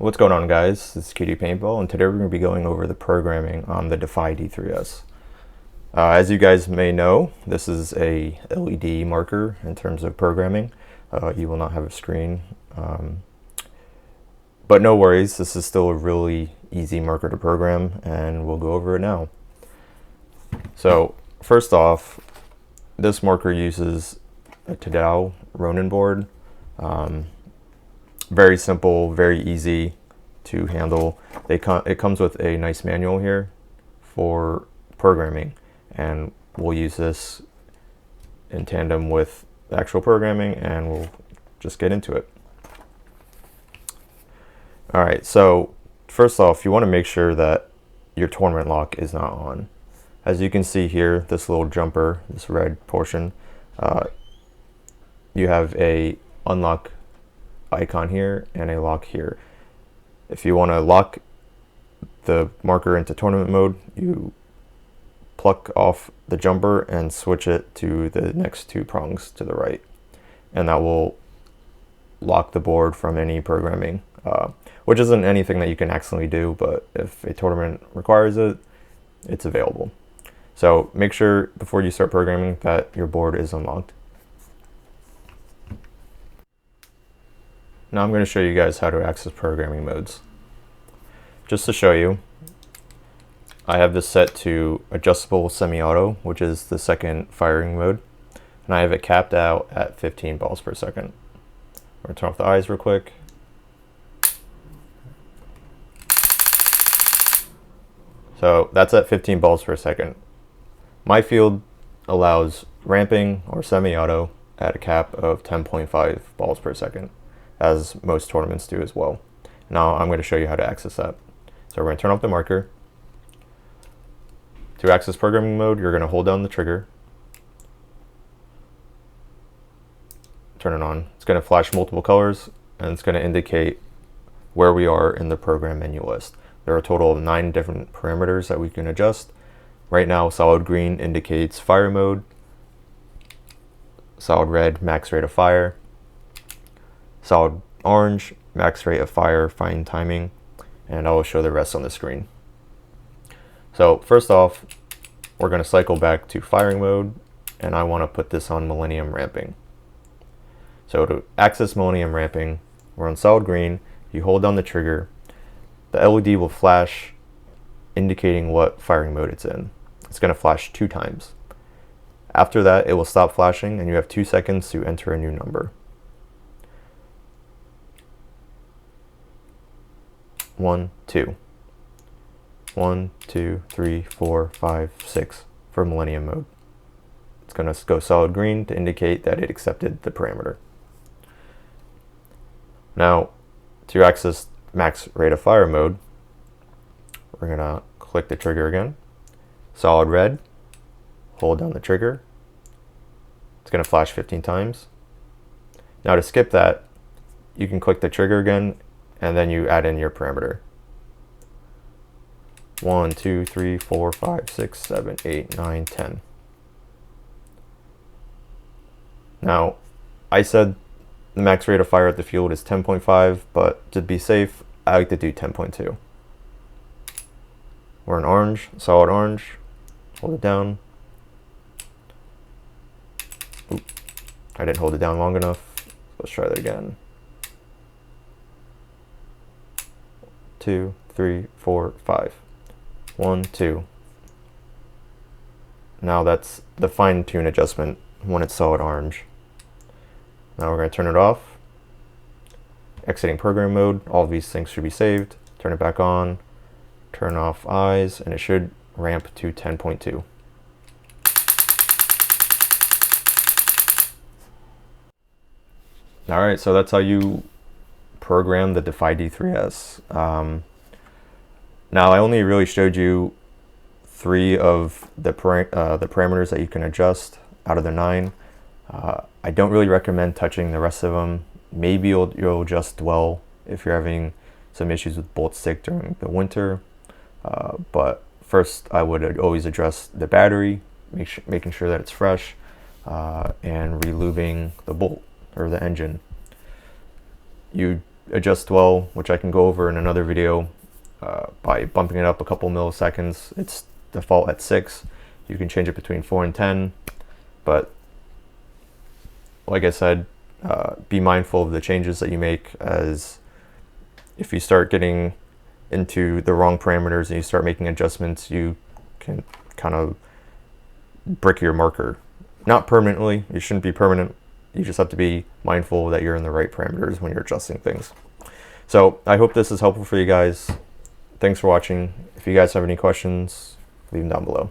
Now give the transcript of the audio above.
What's going on, guys? This is QD Paintball, and today we're going to be going over the programming on the D3FY D3S. As you guys may know, this is a LED marker in terms of programming. You will not have a screen, but no worries, this is still a really easy marker to program, and we'll go over it now. So first off, this marker uses a Tadao Ronin board. Very simple, very easy to handle. It comes with a nice manual here for programming, and we'll use this in tandem with the actual programming, and we'll just get into it. All right, so first off, you want to make sure that your tournament lock is not on. As you can see here, this little jumper, this red portion, you have a unlock icon here and a lock here. If you want to lock the marker into tournament mode, you pluck off the jumper and switch it to the next two prongs to the right, and that will lock the board from any programming, which isn't anything that you can accidentally do, but if a tournament requires it, it's available. So make sure before you start programming that your board is unlocked. Now I'm going to show you guys how to access programming modes. Just to show you, I have this set to adjustable semi-auto, which is the second firing mode, and I have it capped out at 15 balls per second. I'm going to turn off the eyes real quick. So that's at 15 balls per second. My field allows ramping or semi-auto at a cap of 10.5 balls per second, as most tournaments do as well. Now I'm going to show you how to access that. So we're going to turn off the marker. To access programming mode, you're going to hold down the trigger, turn it on. It's going to flash multiple colors, and it's going to indicate where we are in the program menu list. There are a total of 9 different parameters that we can adjust. Right now, solid green indicates fire mode, solid red, max rate of fire, solid orange, max rate of fire, fine timing, and I will show the rest on the screen. So first off, we're going to cycle back to firing mode, and I want to put this on Millennium Ramping. So to access Millennium Ramping, we're on solid green, you hold down the trigger, the LED will flash indicating what firing mode it's in. It's going to flash 2 times. After that, it will stop flashing, and you have 2 seconds to enter a new number. 1, 2. 1, 2, 3, 4, 5, 6 for Millennium mode. It's going to go solid green to indicate that it accepted the parameter. Now, to access max rate of fire mode, we're going to click the trigger again. Solid red, hold down the trigger. It's going to flash 15 times. Now to skip that, you can click the trigger again, and then you add in your parameter. 1, 2, 3, 4, 5, 6, 7, 8, 9, 10. Now, I said the max rate of fire at the field is 10.5, but to be safe, I like to do 10.2. We're in orange, solid orange. Hold it down. Oop, I didn't hold it down long enough. Let's try that again. 2, 3, 4, 5. 1, 2. Now that's the fine tune adjustment when it's solid orange. Now we're going to turn it off. Exiting program mode, all of these things should be saved. Turn it back on, turn off eyes, and it should ramp to 10.2. All right, so that's how you program the D3FY D3S. Now I only really showed you 3 of the parameters that you can adjust out of the 9. I don't really recommend touching the rest of them. Maybe you'll adjust dwell if you're having some issues with bolt stick during the winter. But first I would always address the battery, making sure that it's fresh, and relubing the bolt or the engine. You adjust dwell, which I can go over in another video, by bumping it up a couple milliseconds. It's default at 6. You can change it between 4 and 10, but like I said, be mindful of the changes that you make, as if you start getting into the wrong parameters and you start making adjustments, you can kind of brick your marker. Not permanently, it shouldn't be permanent. You just have to be mindful that you're in the right parameters when you're adjusting things. So I hope this is helpful for you guys. Thanks for watching. If you guys have any questions, leave them down below.